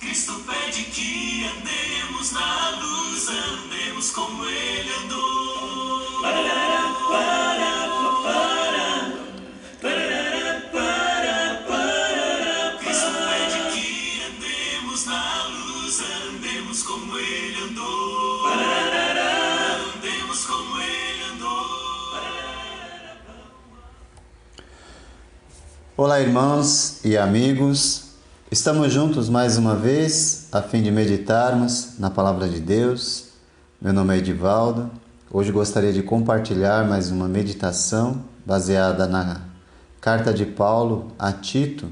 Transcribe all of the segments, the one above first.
Cristo pede que andemos na luz, andemos como Ele andou. Parará, pará, pará, parará, pará, pará. Cristo pede que andemos na luz, andemos como Ele andou. Parará, andemos como Ele andou. Olá, irmãos e amigos. Estamos juntos mais uma vez a fim de meditarmos na Palavra de Deus. Meu nome é Edivaldo. Hoje gostaria de compartilhar mais uma meditação baseada na Carta de Paulo a Tito,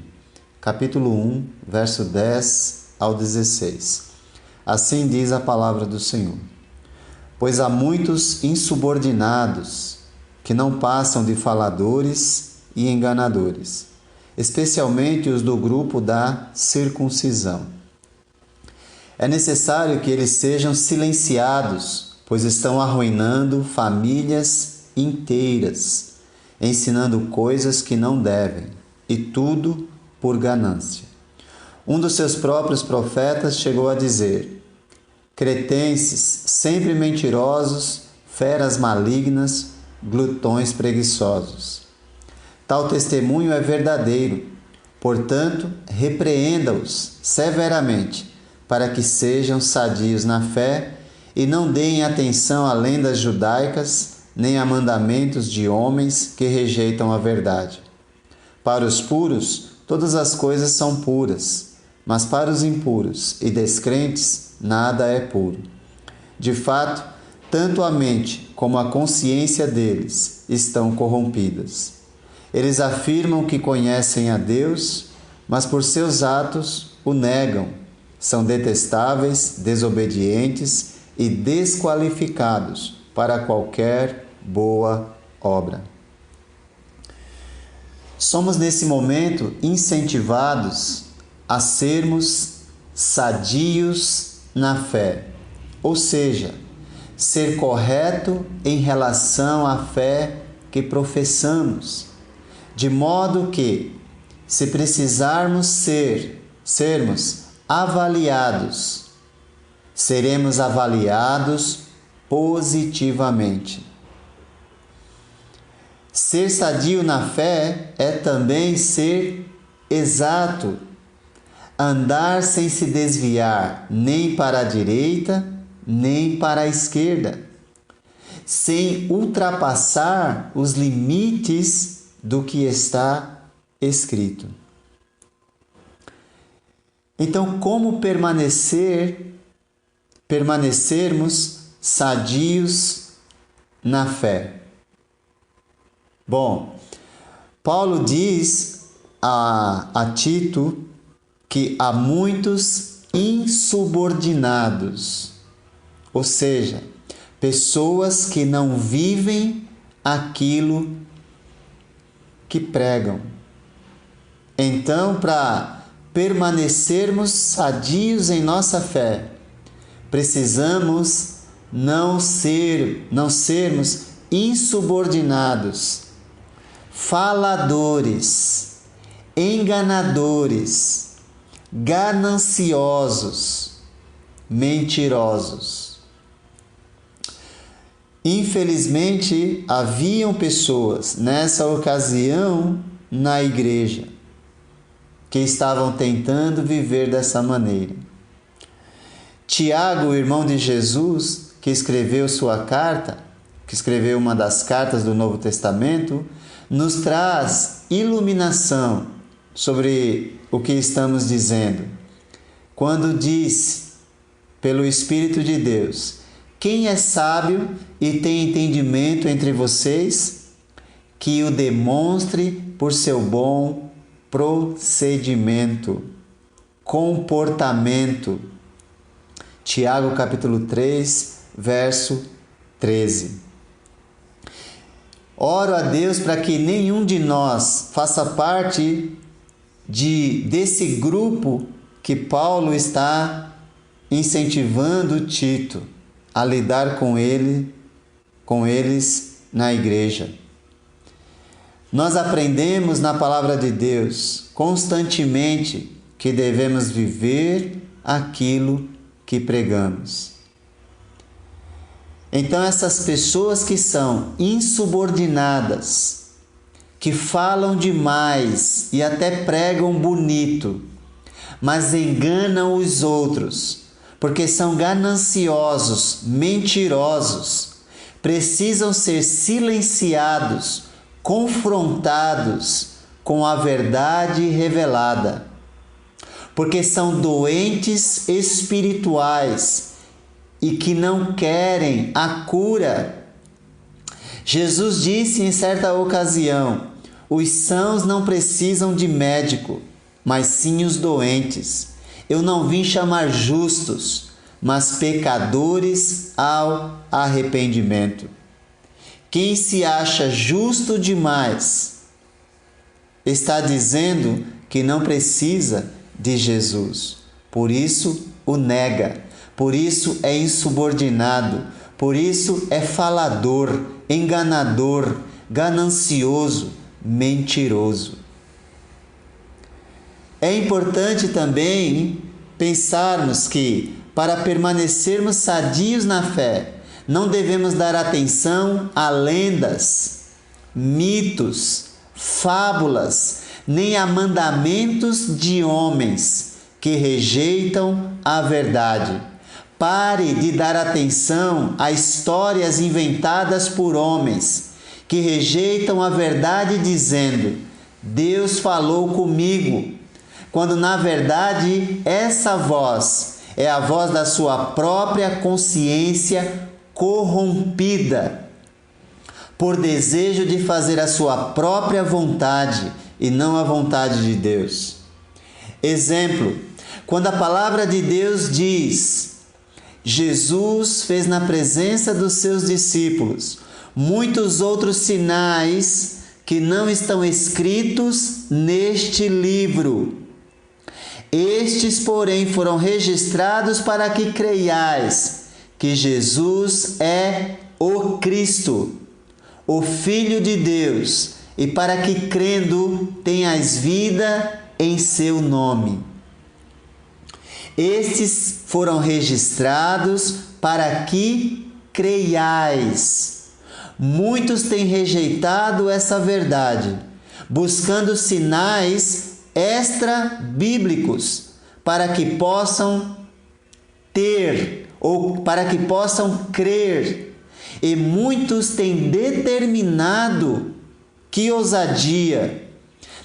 capítulo 1, verso 10 ao 16. Assim diz a palavra do Senhor: Pois há muitos insubordinados que não passam de faladores e enganadores, especialmente os do grupo da circuncisão. É necessário que eles sejam silenciados, pois estão arruinando famílias inteiras, ensinando coisas que não devem, e tudo por ganância. Um dos seus próprios profetas chegou a dizer: cretenses, sempre mentirosos, feras malignas, glutões preguiçosos. Tal testemunho é verdadeiro, portanto, repreenda-os severamente, para que sejam sadios na fé e não deem atenção a lendas judaicas, nem a mandamentos de homens que rejeitam a verdade. Para os puros, todas as coisas são puras, mas para os impuros e descrentes, nada é puro. De fato, tanto a mente como a consciência deles estão corrompidas. Eles afirmam que conhecem a Deus, mas por seus atos o negam. São detestáveis, desobedientes e desqualificados para qualquer boa obra. Somos nesse momento incentivados a sermos sadios na fé, ou seja, ser correto em relação à fé que professamos. De modo que, se precisarmos sermos avaliados, seremos avaliados positivamente. Ser sadio na fé é também ser exato, andar sem se desviar nem para a direita, nem para a esquerda, sem ultrapassar os limites do que está escrito. Então, como permanecermos sadios na fé? Bom, Paulo diz a Tito que há muitos insubordinados, ou seja, pessoas que não vivem aquilo que pregam. Então, para permanecermos sadios em nossa fé, precisamos não sermos insubordinados, faladores, enganadores, gananciosos, mentirosos. Infelizmente, haviam pessoas nessa ocasião na igreja que estavam tentando viver dessa maneira. Tiago, o irmão de Jesus, que escreveu uma das cartas do Novo Testamento, nos traz iluminação sobre o que estamos dizendo, quando diz, pelo Espírito de Deus: quem é sábio e tem entendimento entre vocês, que o demonstre por seu bom procedimento, comportamento. Tiago capítulo 3, verso 13. Oro a Deus para que nenhum de nós faça parte desse grupo que Paulo está incentivando Tito a lidar com eles na igreja. Nós aprendemos na palavra de Deus constantemente que devemos viver aquilo que pregamos. Então, essas pessoas que são insubordinadas, que falam demais e até pregam bonito, mas enganam os outros, porque são gananciosos, mentirosos, precisam ser silenciados, confrontados com a verdade revelada, porque são doentes espirituais e que não querem a cura. Jesus disse em certa ocasião: os sãos não precisam de médico, mas sim os doentes. Eu não vim chamar justos, mas pecadores ao arrependimento. Quem se acha justo demais está dizendo que não precisa de Jesus. Por isso o nega, por isso é insubordinado, por isso é falador, enganador, ganancioso, mentiroso. É importante também pensarmos que, para permanecermos sadios na fé, não devemos dar atenção a lendas, mitos, fábulas, nem a mandamentos de homens que rejeitam a verdade. Pare de dar atenção a histórias inventadas por homens que rejeitam a verdade dizendo: Deus falou comigo, quando na verdade essa voz é a voz da sua própria consciência corrompida por desejo de fazer a sua própria vontade e não a vontade de Deus. Exemplo, quando a palavra de Deus diz: Jesus fez na presença dos seus discípulos muitos outros sinais que não estão escritos neste livro. Estes, porém, foram registrados para que creiais que Jesus é o Cristo, o Filho de Deus, e para que, crendo, tenhais vida em seu nome. Estes foram registrados para que creiais. Muitos têm rejeitado essa verdade, buscando sinais extra-bíblicos para que possam ter ou para que possam crer. E muitos têm determinado, que ousadia,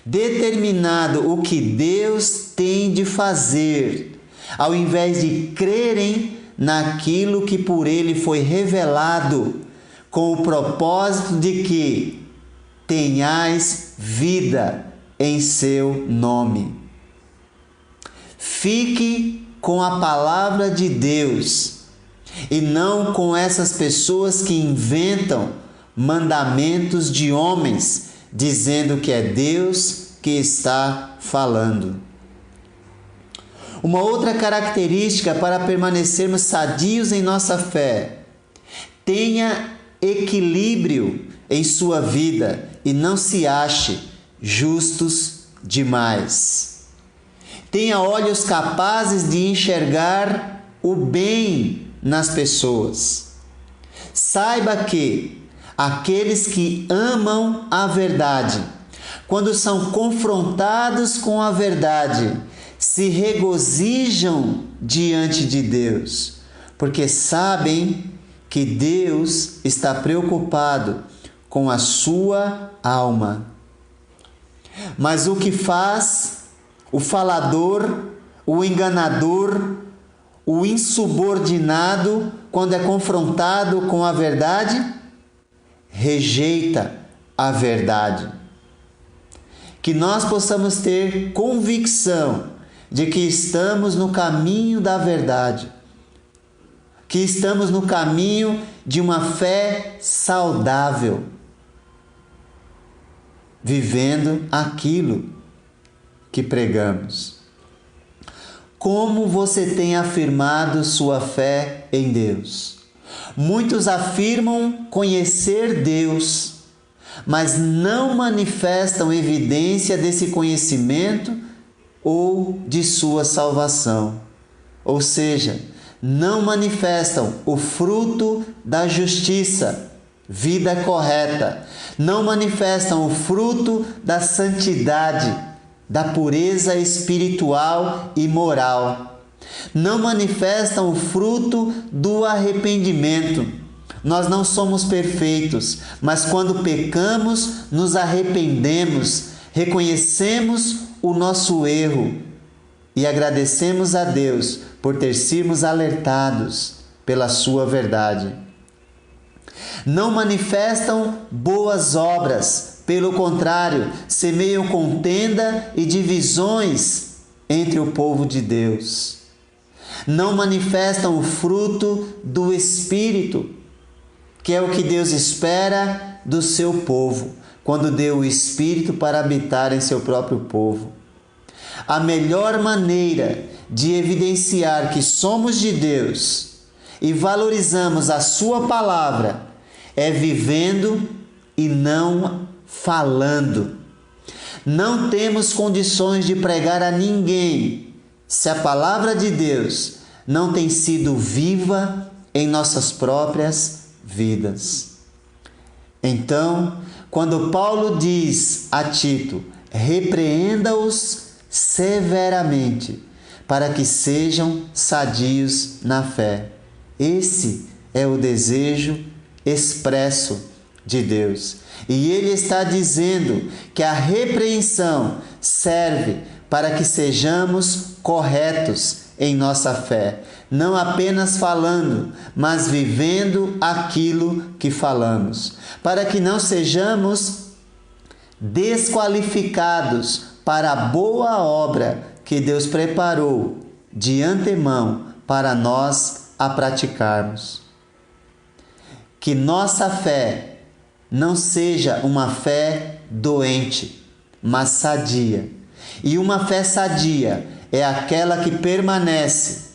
determinado o que Deus tem de fazer, ao invés de crerem naquilo que por Ele foi revelado, com o propósito de que tenhais vida em seu nome. Fique com a palavra de Deus e não com essas pessoas que inventam mandamentos de homens, dizendo que é Deus que está falando. Uma outra característica para permanecermos sadios em nossa fé: tenha equilíbrio em sua vida e não se ache justos demais. Tenha olhos capazes de enxergar o bem nas pessoas. Saiba que aqueles que amam a verdade, quando são confrontados com a verdade, se regozijam diante de Deus, porque sabem que Deus está preocupado com a sua alma. Mas o que faz o falador, o enganador, o insubordinado, quando é confrontado com a verdade? Rejeita a verdade. Que nós possamos ter convicção de que estamos no caminho da verdade, que estamos no caminho de uma fé saudável, vivendo aquilo que pregamos. Como você tem afirmado sua fé em Deus? Muitos afirmam conhecer Deus, mas não manifestam evidência desse conhecimento ou de sua salvação. ou seja, não manifestam o fruto da justiça, vida correta, não manifestam o fruto da santidade, da pureza espiritual e moral, não manifestam o fruto do arrependimento. Nós não somos perfeitos, mas quando pecamos, nos arrependemos, reconhecemos o nosso erro e agradecemos a Deus por ter sido alertados pela sua verdade. Não manifestam boas obras, pelo contrário, semeiam contenda e divisões entre o povo de Deus. Não manifestam o fruto do Espírito, que é o que Deus espera do seu povo, quando deu o Espírito para habitar em seu próprio povo. A melhor maneira de evidenciar que somos de Deus e valorizamos a sua palavra é vivendo e não falando. Não temos condições de pregar a ninguém se a palavra de Deus não tem sido viva em nossas próprias vidas. Então, quando Paulo diz a Tito, repreenda-os severamente, para que sejam sadios na fé. Esse é o desejo expresso de Deus. E ele está dizendo que a repreensão serve para que sejamos corretos em nossa fé, não apenas falando, mas vivendo aquilo que falamos, para que não sejamos desqualificados para a boa obra que Deus preparou de antemão para nós a praticarmos. Que nossa fé não seja uma fé doente, mas sadia. E uma fé sadia é aquela que permanece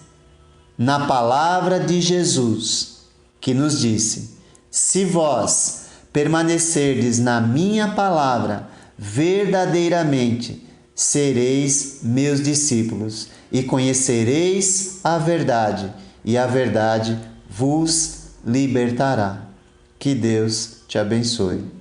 na palavra de Jesus, que nos disse: se vós permanecerdes na minha palavra, verdadeiramente sereis meus discípulos e conhecereis a verdade, e a verdade vos libertará. Que Deus te abençoe.